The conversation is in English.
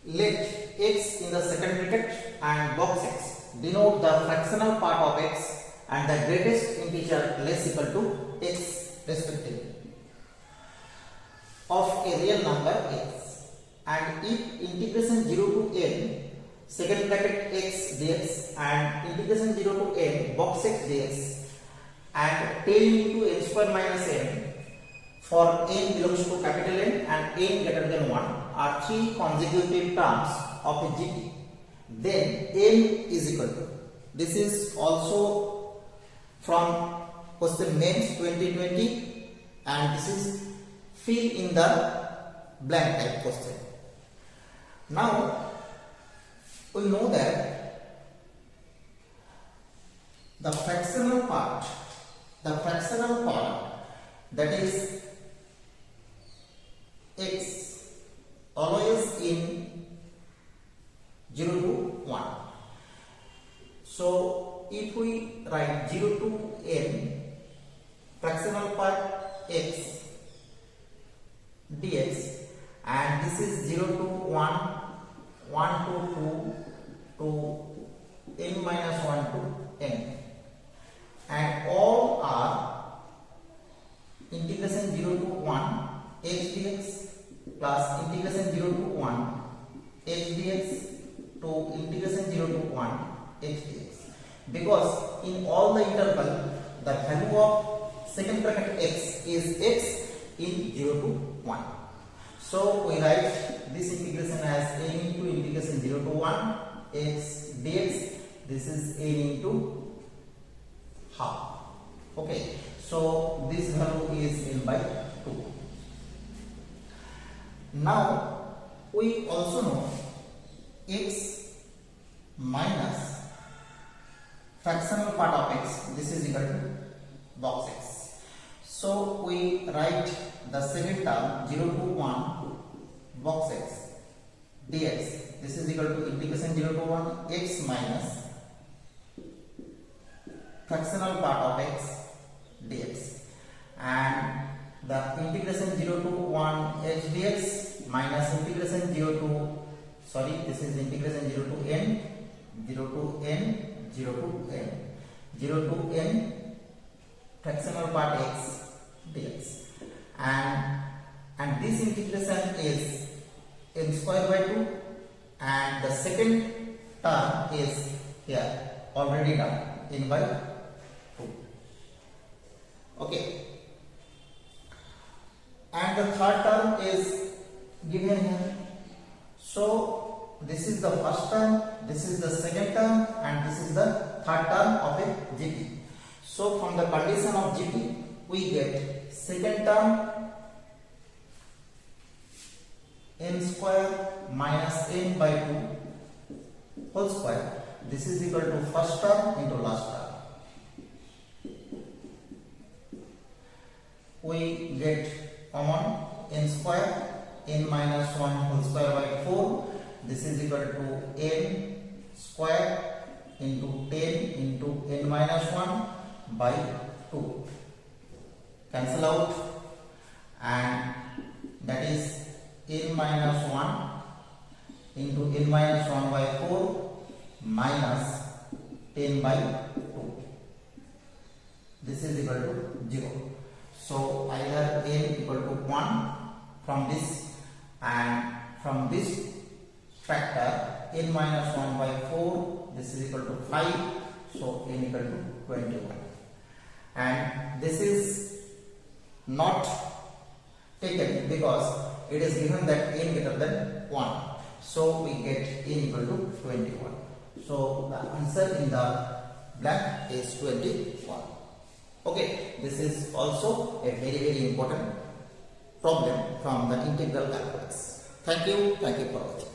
Let x in the second bracket and box x denote the fractional part of x and the greatest integer less equal to x respectively of a real number x, and if integration 0 to n second bracket x dx and integration 0 to n box x dx and 10 into n square minus n for n belongs to capital N and n greater than 1 are three consecutive terms of a GT, then n is equal to, this is also from question mains 2020 and this is fill in the blank type question. Now we know that the fractional part that is x always in 0 to 1. So if we write 0 to n fractional part x dx and this is 0 to 1, 1 to 2 to n minus 1 to n, and all are integration 0 to 1 x dx plus integration 0 to 1 x dx to integration 0 to 1 x dx, because in all the interval the value of second bracket x is x in 0 to 1. So we write this integration as n into integration 0 to 1 x dx. This is n into half. Okay, so this value is n by 2. Now we also know x minus fractional part of x, this is equal to box x. So we write the second term 0 to 1 box x dx, this is equal to integration 0 to 1 x minus fractional part of x dx, and the integration 0 to 1 x dx minus integration 0 to, sorry, this is integration 0 to n 0 to n 0 to n 0 to n fractional part x dx, and this integration is n square by 2 and the second term is here already done, n by 2. Okay, and the third term is given here. So this is the first term, this is the second term, and this is the third term of a GT. So from the condition of GT we get second term n square minus n by 2 whole square, this is equal to first term into last term. We get common n square n minus 1 whole square by 4, this is equal to n square into 10 into n minus 1 by 2, cancel out, and that is n minus 1 into n minus 1 by 4 minus 10 by 2, this is equal to 0. So either n equal to 1 from this, and from this factor n minus 1 by 4, this is equal to 5, so n equal to 21, and this is not taken because it is given that n greater than 1, so we get n equal to 21. So the answer in the blank is 21. Okay, this is also a very important problem from the integral calculus. Thank you for watching.